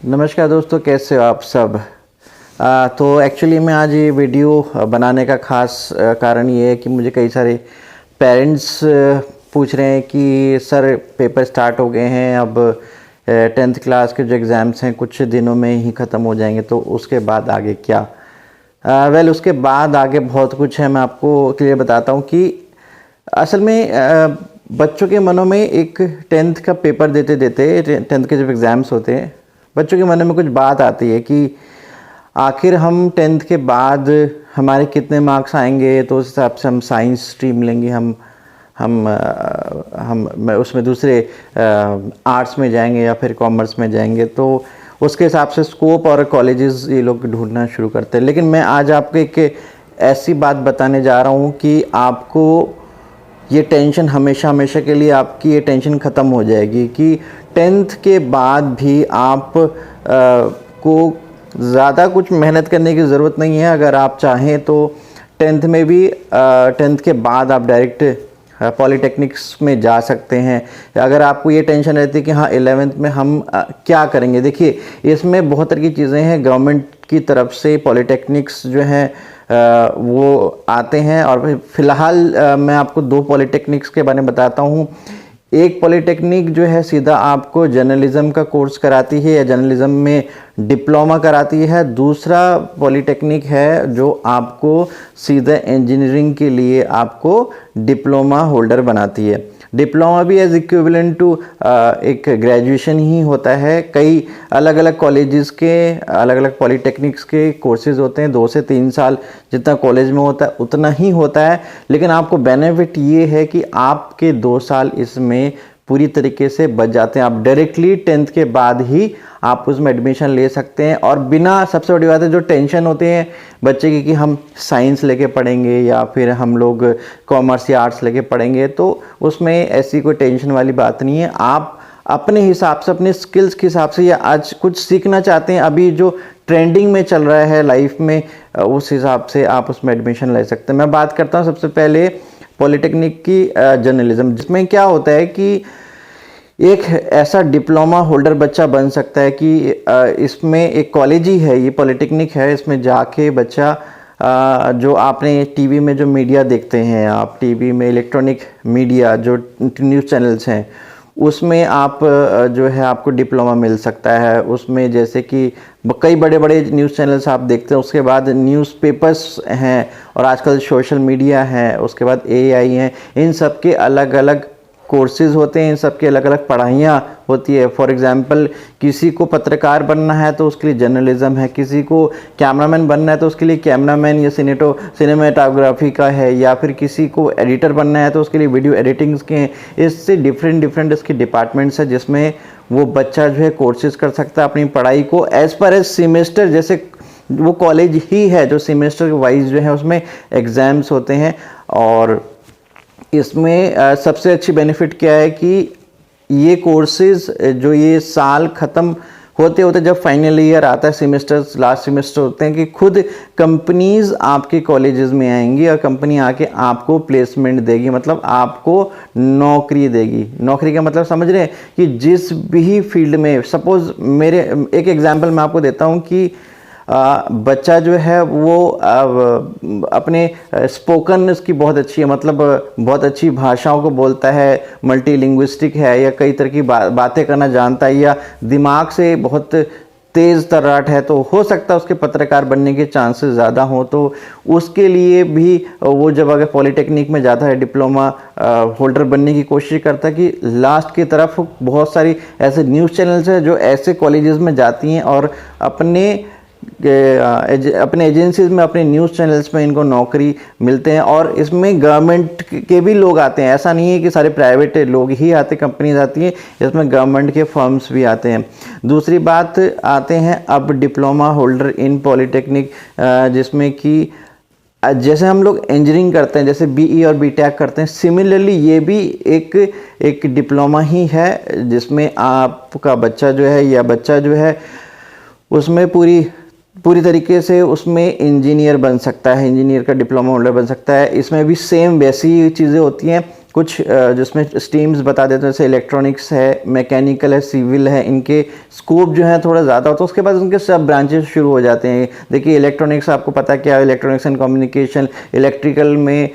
नमस्कार दोस्तों, कैसे हो आप सब। तो एक्चुअली मैं आज ये वीडियो बनाने का ख़ास कारण ये है कि मुझे कई सारे पेरेंट्स पूछ रहे हैं कि सर पेपर स्टार्ट हो गए हैं, अब 10th क्लास के जो एग्ज़ाम्स हैं कुछ दिनों में ही ख़त्म हो जाएंगे, तो उसके बाद आगे क्या। उसके बाद आगे बहुत कुछ है। मैं आपको क्लियर बताता हूँ कि असल में बच्चों के मनों में एक 10th का पेपर देते देते 10th के जब एग्ज़ाम्स होते हैं, बच्चों के मन में कुछ बात आती है कि आखिर हम 10th के बाद हमारे कितने मार्क्स आएंगे, तो उस हिसाब से हम साइंस स्ट्रीम लेंगे, हम उसमें दूसरे आर्ट्स में जाएंगे या फिर कॉमर्स में जाएंगे। तो उसके हिसाब से स्कोप और कॉलेजेस ये लोग ढूंढना शुरू करते हैं। लेकिन मैं आज आपको एक ऐसी बात बताने जा रहा हूँ कि आपको ये टेंशन हमेशा हमेशा के लिए आपकी ये टेंशन ख़त्म हो जाएगी कि 10th के बाद भी आप को ज़्यादा कुछ मेहनत करने की ज़रूरत नहीं है। अगर आप चाहें तो 10th में भी 10th के बाद आप डायरेक्ट पॉलीटेक्निक्स में जा सकते हैं। अगर आपको ये टेंशन रहती है कि हाँ 11th में हम क्या करेंगे, देखिए इसमें बहुत तरह की चीज़ें हैं। गवर्नमेंट की तरफ से पॉलीटेक्निक्स जो हैं वो आते हैं, और फ़िलहाल मैं आपको दो पॉलीटेक्निक्स के बारे में बताता हूँ। एक पॉलीटेक्निक जो है सीधा आपको जर्नलिज़्म का कोर्स कराती है या जर्नलिज़्म में डिप्लोमा कराती है। दूसरा पॉलीटेक्निक है जो आपको सीधा इंजीनियरिंग के लिए आपको डिप्लोमा होल्डर बनाती है। डिप्लोमा भी एज इक्विवेलेंट टू एक ग्रेजुएशन ही होता है। कई अलग अलग कॉलेजेस के अलग अलग पॉलीटेक्निक्स के कोर्सेज होते हैं, 2 से 3 साल जितना कॉलेज में होता है उतना ही होता है। लेकिन आपको बेनिफिट ये है कि आपके 2 साल इसमें पूरी तरीके से बच जाते हैं। आप डायरेक्टली 10th के बाद ही आप उसमें एडमिशन ले सकते हैं, और बिना, सबसे बड़ी बात है, जो टेंशन होते हैं बच्चे की कि हम साइंस लेके पढ़ेंगे या फिर हम लोग कॉमर्स या आर्ट्स लेके पढ़ेंगे, तो उसमें ऐसी कोई टेंशन वाली बात नहीं है। आप अपने हिसाब से, अपने स्किल्स के हिसाब से, या आज कुछ सीखना चाहते हैं, अभी जो ट्रेंडिंग में चल रहा है लाइफ में, उस हिसाब से आप उसमें एडमिशन ले सकते हैं। मैं बात करता हूँ सबसे पहले पॉलीटेक्निक की जर्नलिज्म, जिसमें क्या होता है कि एक ऐसा डिप्लोमा होल्डर बच्चा बन सकता है कि इसमें एक कॉलेज ही है, ये पॉलीटेक्निक है, इसमें जाके बच्चा जो आपने टीवी में जो मीडिया देखते हैं, आप टीवी में इलेक्ट्रॉनिक मीडिया जो न्यूज़ चैनल्स हैं उसमें आप जो है आपको डिप्लोमा मिल सकता है। उसमें जैसे कि कई बड़े बड़े न्यूज़ चैनल्स आप देखते हैं, उसके बाद न्यूज़पेपर्स हैं, और आजकल सोशल मीडिया है, उसके बाद एआई हैं। इन सब के अलग अलग कोर्सेज़ होते हैं, इन सब की अलग अलग पढ़ाइयाँ होती है। फॉर एग्जांपल किसी को पत्रकार बनना है तो उसके लिए जर्नलिज्म है, किसी को कैमरामैन बनना है तो उसके लिए कैमरामैन या सिनेमेटोग्राफी का है, या फिर किसी को एडिटर बनना है तो उसके लिए वीडियो एडिटिंग्स के हैं। इससे डिफरेंट इसके डिपार्टमेंट्स है जिसमें वो बच्चा जो है कोर्सेज कर सकता है अपनी पढ़ाई को एज पर एज सेमेस्टर। जैसे वो कॉलेज ही है जो सेमेस्टर वाइज जो है उसमें एग्ज़ाम्स होते हैं। और इसमें सबसे अच्छी बेनिफिट क्या है कि ये कोर्सेज जो ये साल ख़त्म होते होते जब फाइनल ईयर आता है, सेमेस्टर्स लास्ट सेमेस्टर होते हैं, कि खुद कंपनीज आपके कॉलेजेस में आएंगी और कंपनी आके आपको प्लेसमेंट देगी, मतलब आपको नौकरी देगी। नौकरी का मतलब समझ रहे हैं कि जिस भी फील्ड में, सपोज़ मेरे एक एग्जांपल मैं आपको देता हूँ कि बच्चा जो है वो अपने स्पोकन उसकी बहुत अच्छी है, मतलब बहुत अच्छी भाषाओं को बोलता है, मल्टीलिंग्विस्टिक है, या कई तरह की बातें करना जानता है, या दिमाग से बहुत तेज़ तर्राट है, तो हो सकता है उसके पत्रकार बनने के चांसेस ज़्यादा हों। तो उसके लिए भी वो जब अगर पॉलीटेक्निक में जाता है, डिप्लोमा होल्डर बनने की कोशिश करता है, कि लास्ट की तरफ बहुत सारी ऐसे न्यूज़ चैनल्स हैं जो ऐसे कॉलेजेस में जाती हैं और अपने एजेंसीज में, अपने न्यूज़ चैनल्स में इनको नौकरी मिलते हैं। और इसमें गवर्नमेंट के भी लोग आते हैं, ऐसा नहीं है कि सारे प्राइवेट लोग ही आते, कंपनीज आती हैं, इसमें गवर्नमेंट के फर्म्स भी आते हैं। दूसरी बात आते हैं अब डिप्लोमा होल्डर इन पॉलीटेक्निक, जिसमें कि जैसे हम लोग इंजीनियरिंग करते हैं, जैसे बीई और बीटेक करते हैं, सिमिलरली ये भी एक डिप्लोमा ही है, जिसमें आपका बच्चा जो है या बच्चा जो है उसमें पूरी तरीके से उसमें इंजीनियर बन सकता है, इंजीनियर का डिप्लोमा होल्डर बन सकता है। इसमें भी सेम वैसी चीज़ें होती हैं कुछ जिसमें स्ट्रीम्स बता देते हैं, जैसे इलेक्ट्रॉनिक्स है, मैकेनिकल है, सिविल है, इनके स्कोप जो है थोड़ा ज़्यादा होता है। उसके बाद उनके सब ब्रांचेस शुरू हो जाते हैं। देखिए इलेक्ट्रॉनिक्स आपको पता क्या है, इलेक्ट्रॉनिक्स एंड कम्युनिकेशन, इलेक्ट्रिकल में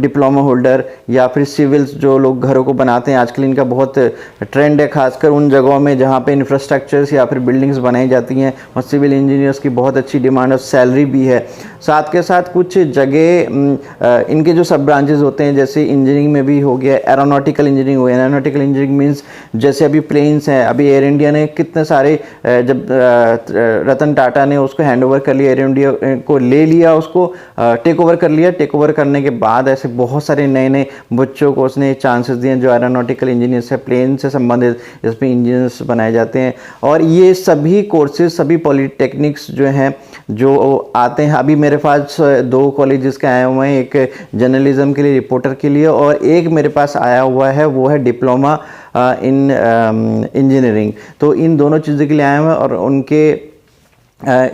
डिप्लोमा होल्डर, या फिर सिविल्स जो लोग घरों को बनाते हैं, आजकल इनका बहुत ट्रेंड है, खासकर उन जगहों में जहाँ पे इंफ्रास्ट्रक्चर्स या फिर बिल्डिंग्स बनाई जाती हैं, और सिविल इंजीनियर्स की बहुत अच्छी डिमांड और सैलरी भी है। साथ के साथ कुछ जगह इनके जो सब ब्रांचेस होते हैं, जैसे इंजीनियरिंग में भी हो गया, एरोनॉटिकल इंजीनियरिंग हो गया। एरोनॉटिकल इंजीनियरिंग मीन्स जैसे अभी प्लेन्स हैं, अभी एयर इंडिया ने कितने सारे, जब रतन टाटा ने उसको हैंड ओवर कर लिया, एयर इंडिया को ले लिया, उसको टेक ओवर कर लिया। टेक ओवर करने के बाद ऐसे बहुत सारे नए नए बच्चों को उसने चांसेस दिए जो एरोनॉटिकल इंजीनियर्स है, प्लेन से संबंधित, जिसमें इंजीनियर्स बनाए जाते हैं। और ये सभी कोर्सेज, सभी पॉलिटेक्निक्स जो हैं जो आते हैं, अभी मेरे पास 2 कॉलेजेस के आए हुए हैं, एक जर्नलिज्म के लिए, रिपोर्टर के लिए, और एक मेरे पास आया हुआ है वो है डिप्लोमा इन इंजीनियरिंग। तो इन दोनों चीज़ों के लिए आए हुए हैं, और उनके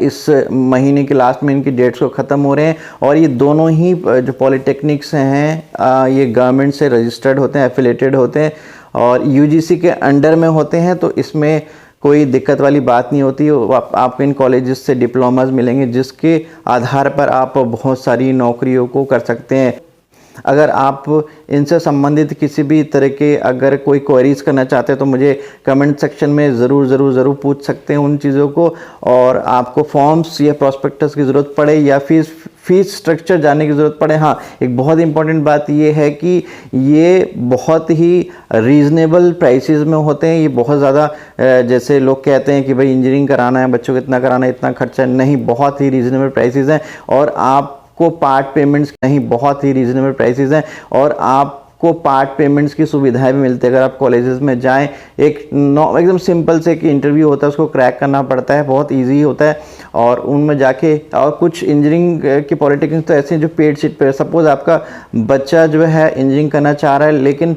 इस महीने के लास्ट में इनकी डेट्स को ख़त्म हो रहे हैं। और ये दोनों ही जो पॉलिटेक्निक्स हैं ये गवर्नमेंट से रजिस्टर्ड होते हैं, एफिलेटेड होते हैं, और यूजीसी के अंडर में होते हैं। तो इसमें कोई दिक्कत वाली बात नहीं होती। आपको इन कॉलेजेस से डिप्लोमास मिलेंगे, जिसके आधार पर आप बहुत सारी नौकरियों को कर सकते हैं। अगर आप इनसे संबंधित किसी भी तरह के अगर कोई क्वेरीज करना चाहते हैं तो मुझे कमेंट सेक्शन में ज़रूर पूछ सकते हैं उन चीज़ों को। और आपको फॉर्म्स या प्रॉस्पेक्टस की ज़रूरत पड़े या फीस स्ट्रक्चर जानने की ज़रूरत पड़े, हाँ, एक बहुत इंपॉर्टेंट बात ये है कि ये बहुत ही रीज़नेबल प्राइसेस में होते हैं। ये बहुत ज़्यादा जैसे लोग कहते हैं कि भाई इंजीनियरिंग कराना है बच्चों को, इतना कराना है, इतना खर्चा नहीं, बहुत ही रीज़नेबल प्राइसेस हैं। और आपको पार्ट पेमेंट्स नहीं, बहुत ही रीज़नेबल प्राइसेस हैं, और आपको पार्ट पेमेंट्स की सुविधाएं भी मिलती है। अगर आप कॉलेजेस में जाएं, एकदम सिंपल से एक इंटरव्यू होता है, उसको क्रैक करना पड़ता है, बहुत इजी होता है, और उनमें जाके, और कुछ इंजीनियरिंग की पॉलिटेक्निक तो ऐसे हैं जो पेड सीट पे, सपोज आपका बच्चा जो है इंजीनियरिंग करना चाह रहा है लेकिन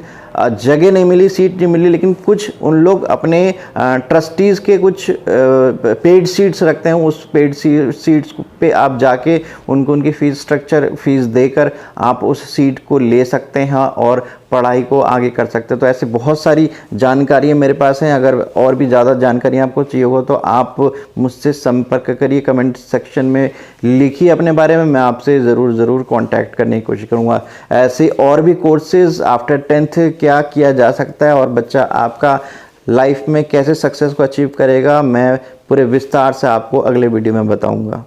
जगह नहीं मिली, सीट नहीं मिली, लेकिन कुछ उन लोग अपने ट्रस्टीज़ के कुछ पेड सीट्स रखते हैं, उस पेड सीट्स पे आप जाके उनको उनकी फीस देकर आप उस सीट को ले सकते हैं और पढ़ाई को आगे कर सकते हैं। तो ऐसे बहुत सारी जानकारियाँ मेरे पास हैं। अगर और भी ज़्यादा जानकारी आपको चाहिए हो तो आप मुझसे संपर्क करिए, कमेंट सेक्शन में लिखिए अपने बारे में, मैं आपसे ज़रूर कांटेक्ट करने की कोशिश करूँगा। ऐसे और भी कोर्सेज आफ्टर 10th क्या किया जा सकता है और बच्चा आपका लाइफ में कैसे सक्सेस को अचीव करेगा, मैं पूरे विस्तार से आपको अगले वीडियो में बताऊँगा।